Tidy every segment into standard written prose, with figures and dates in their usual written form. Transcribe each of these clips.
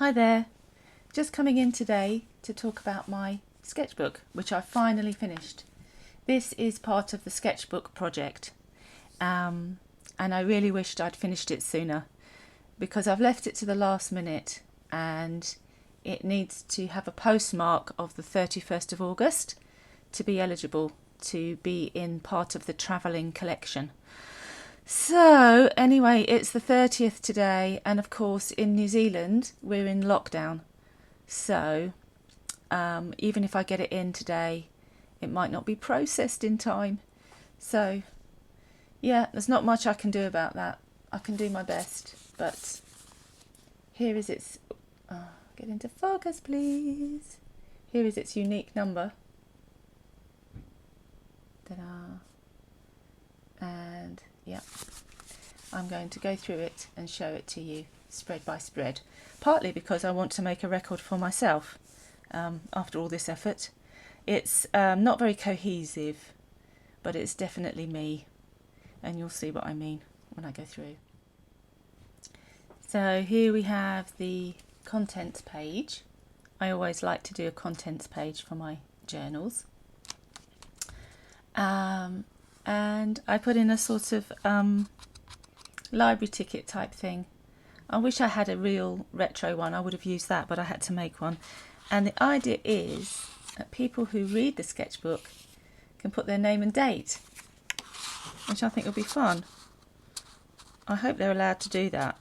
Hi there, just coming in today to talk about my sketchbook, which I finally finished. This is part of the Sketchbook Project, and I really wished I'd finished it sooner because I've left it to the last minute and it needs to have a postmark of the 31st of August to be eligible to be in part of the travelling collection. So anyway, it's the 30th today, and of course in New Zealand we're in lockdown. So even if I get it in today, it might not be processed in time. So yeah, there's not much I can do about that. I can do my best, but here is its... get into focus, please. Here is its unique number. Ta-da. And yeah, I'm going to go through it and show it to you spread by spread, partly because I want to make a record for myself after all this effort. It's not very cohesive, but it's definitely me, and you'll see what I mean when I go through. So here we have the contents page. I always like to do a contents page for my journals. And I put in a sort of library ticket type thing. I wish I had a real retro one. I would have used that, but I had to make one. And the idea is that people who read the sketchbook can put their name and date, which I think will be fun. I hope they're allowed to do that.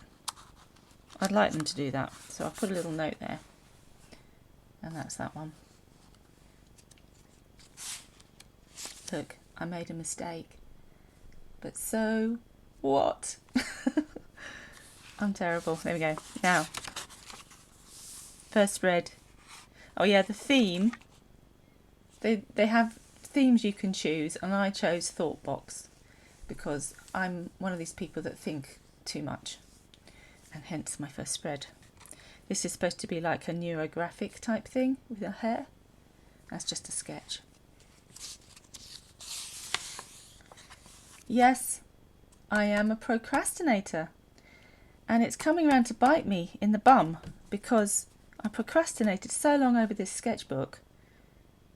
I'd like them to do that. So I'll put a little note there. And that's that one. Look, I made a mistake. But so what? I'm terrible. There we go. Now, first spread. Oh yeah, the theme. They have themes you can choose, and I chose Thought Box because I'm one of these people that think too much, and hence my first spread. This is supposed to be like a neurographic type thing with a hair. That's just a sketch. Yes, I am a procrastinator, and it's coming around to bite me in the bum because I procrastinated so long over this sketchbook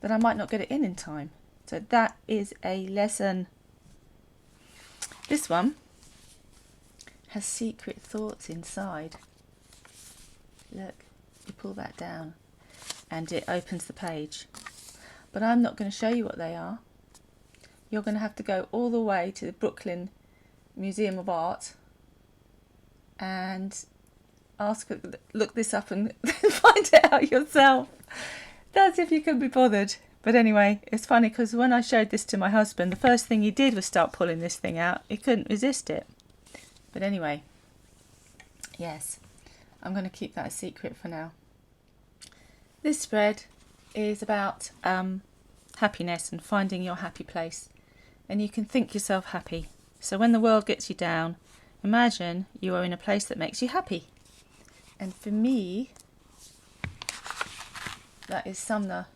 that I might not get it in time. So that is a lesson. This one has secret thoughts inside. Look, you pull that down and it opens the page. But I'm not going to show you what they are. You're going to have to go all the way to the Brooklyn Museum of Art and look this up and find it out yourself. That's if you can be bothered. But anyway, it's funny because when I showed this to my husband, the first thing he did was start pulling this thing out. He couldn't resist it. But anyway, yes, I'm going to keep that a secret for now. This spread is about happiness and finding your happy place. And you can think yourself happy. So when the world gets you down, imagine you are in a place that makes you happy. And for me, that is Sumner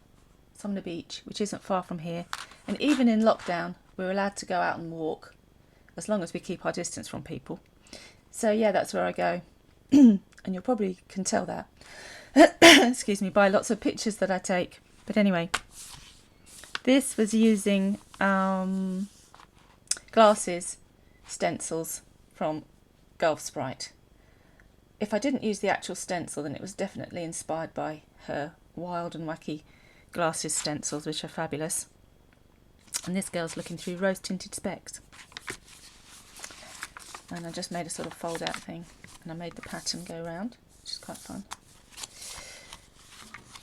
Beach, which isn't far from here. And even in lockdown, we're allowed to go out and walk, as long as we keep our distance from people. So yeah, that's where I go. And you probably can tell that, excuse me, by lots of pictures that I take. But anyway, this was using glasses stencils from Gulf Sprite. If I didn't use the actual stencil, then it was definitely inspired by her wild and wacky glasses stencils, which are fabulous. And this girl's looking through rose tinted specs. And I just made a sort of fold out thing, and I made the pattern go round, which is quite fun.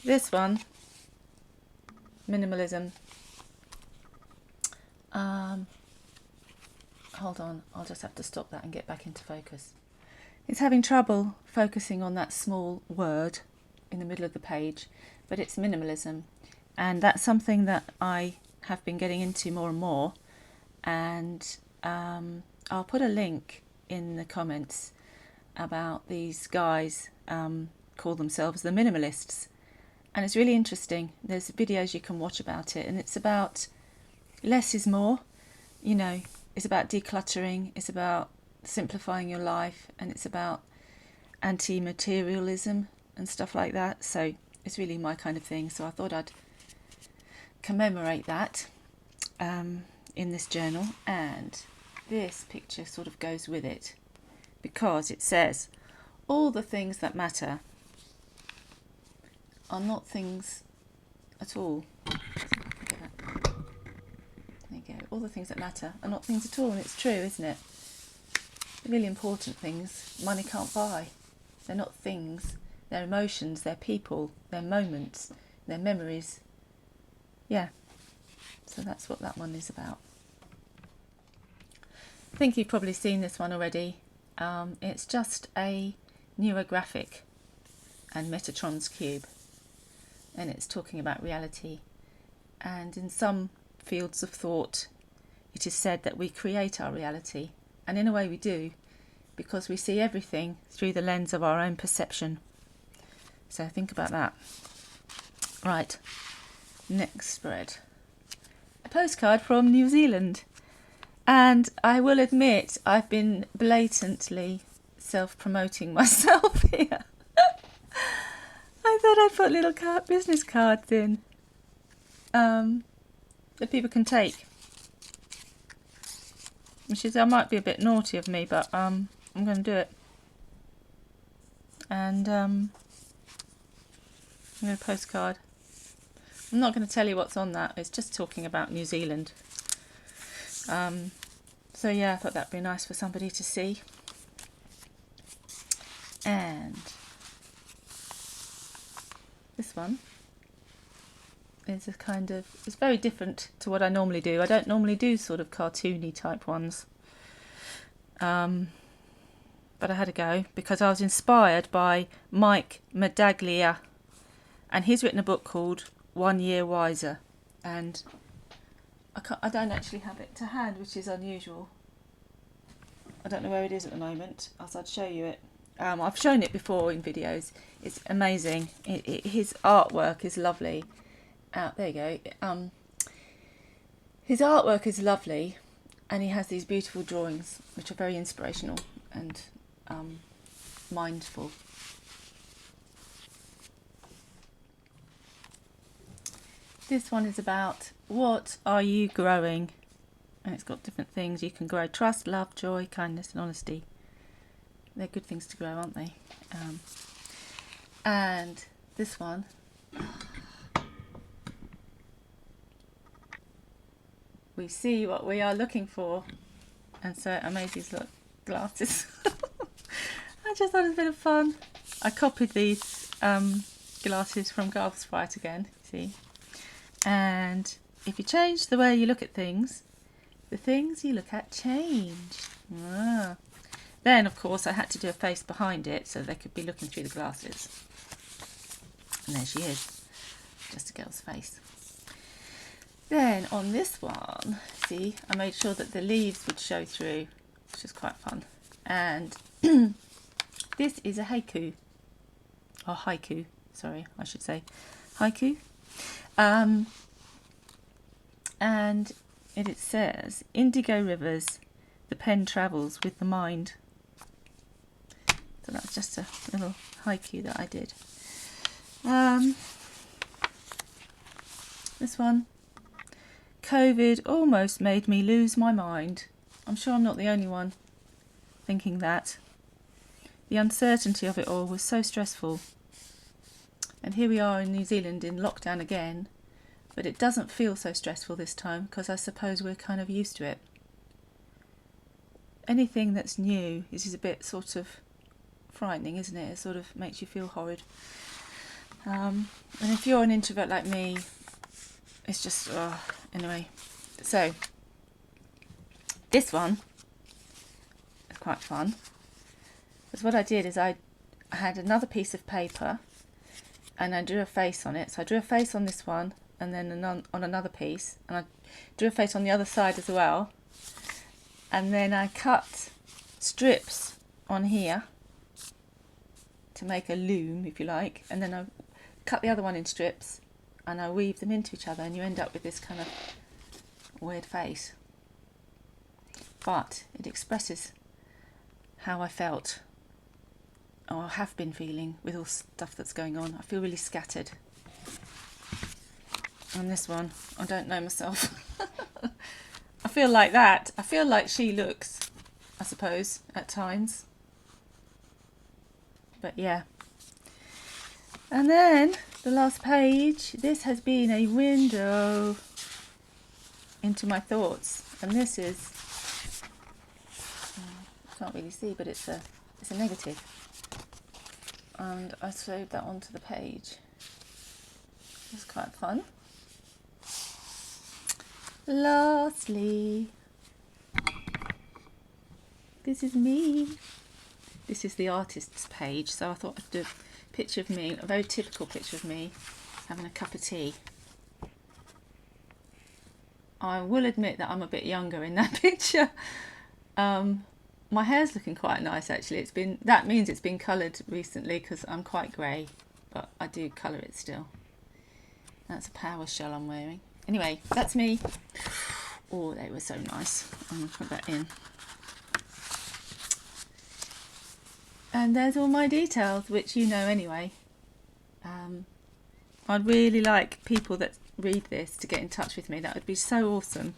This one, minimalism. Hold on, I'll just have to stop that and get back into focus. It's having trouble focusing on that small word in the middle of the page, but it's minimalism, and that's something that I have been getting into more and more, and I'll put a link in the comments about these guys call themselves the minimalists, and it's really interesting. There's videos you can watch about it, and it's about less is more. You know, it's about decluttering, it's about simplifying your life, and it's about anti-materialism, and stuff like that. So it's really my kind of thing. So I thought I'd commemorate that in this journal, and this picture sort of goes with it because it says all the things that matter are not things at all. There you go. All the things that matter are not things at all, and it's true, isn't it? The really important things money can't buy. They're not things. They're emotions, they're people, they're moments, they're memories. Yeah. So that's what that one is about. I think you've probably seen this one already. It's just a neurographic and Metatron's cube, and it's talking about reality. And in some fields of thought, it is said that we create our reality, and in a way we do, because we see everything through the lens of our own perception. So think about that. Right, next spread. A postcard from New Zealand. And I will admit I've been blatantly self-promoting myself here. I thought I'd put little business cards in that people can take. Which is, I might be a bit naughty of me, but I'm going to do it. And I'm going to postcard. I'm not going to tell you what's on that. It's just talking about New Zealand. So yeah, I thought that'd be nice for somebody to see. And this one is a kind of, it's very different to what I normally do. I don't normally do sort of cartoony type ones. But I had a go because I was inspired by Mike Medaglia, and he's written a book called 1 Year Wiser, and I don't actually have it to hand, which is unusual. I don't know where it is at the moment, else I'd show you it. I've shown it before in videos. It's amazing. His artwork is lovely. There you go. His artwork is lovely, and he has these beautiful drawings which are very inspirational and mindful. This one is about what are you growing, and it's got different things you can grow: trust, love, joy, kindness and honesty. They're good things to grow, aren't they? And this one, we see what we are looking for, and so I made these little glasses. I just thought it was a bit of fun. I copied these glasses from Garth Sprite again, see? And if you change the way you look at things, the things you look at change. Then, of course, I had to do a face behind it so they could be looking through the glasses. And there she is, just a girl's face. Then on this one, see, I made sure that the leaves would show through, which is quite fun. And this is a haiku, or haiku, sorry, I should say haiku. And it says, indigo rivers, the pen travels with the mind. So that's just a little haiku that I did. This one, COVID almost made me lose my mind. I'm sure I'm not the only one thinking that. The uncertainty of it all was so stressful. And here we are in New Zealand in lockdown again, but it doesn't feel so stressful this time because I suppose we're kind of used to it. Anything that's new is a bit sort of frightening, isn't it? It sort of makes you feel horrid. And if you're an introvert like me, it's just, anyway. So, this one is quite fun. Because what I did is I had another piece of paper and I drew a face on it. So I drew a face on this one and then on another piece. And I drew a face on the other side as well. And then I cut strips on here to make a loom, if you like. And then I cut the other one in strips and I weave them into each other, and you end up with this kind of weird face. But it expresses how I felt or have been feeling with all stuff that's going on. I feel really scattered. And this one, I don't know myself. I feel like that. I feel like she looks, I suppose, at times. But yeah. And then the last page, this has been a window into my thoughts. And this is, I can't really see, but it's a negative. And I sewed that onto the page. It's quite fun. Lastly, this is me. This is the artist's page, so I thought I'd do a picture of me, a very typical picture of me having a cup of tea. I will admit that I'm a bit younger in that picture. My hair's looking quite nice actually. That means it's been coloured recently because I'm quite grey, but I do colour it still. That's a power shell I'm wearing. Anyway, that's me. Oh, they were so nice. I'm going to put that in. And there's all my details, which you know anyway. I'd really like people that read this to get in touch with me. That would be so awesome.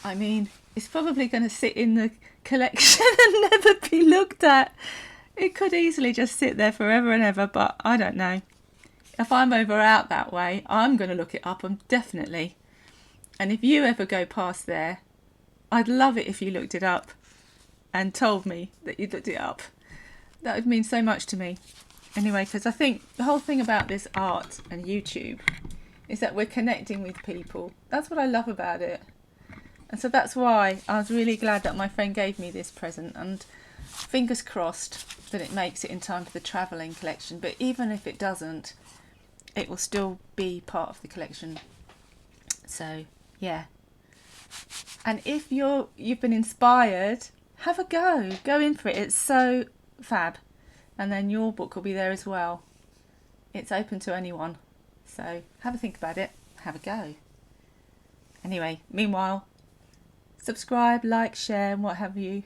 I mean, it's probably going to sit in the collection and never be looked at. It could easily just sit there forever and ever, but I don't know. If I'm over out that way, I'm going to look it up, definitely. And if you ever go past there, I'd love it if you looked it up and told me that you looked it up. That would mean so much to me. Anyway, because I think the whole thing about this art and YouTube is that we're connecting with people. That's what I love about it. And so that's why I was really glad that my friend gave me this present, and fingers crossed that it makes it in time for the travelling collection. But even if it doesn't, it will still be part of the collection. So yeah. And if you've been inspired, have a go in for it. It's so fab. And then your book will be there as well. It's open to anyone, so have a think about it, have a go. Anyway, meanwhile, subscribe, like, share and what have you,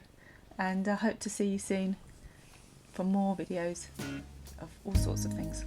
and I hope to see you soon for more videos of all sorts of things.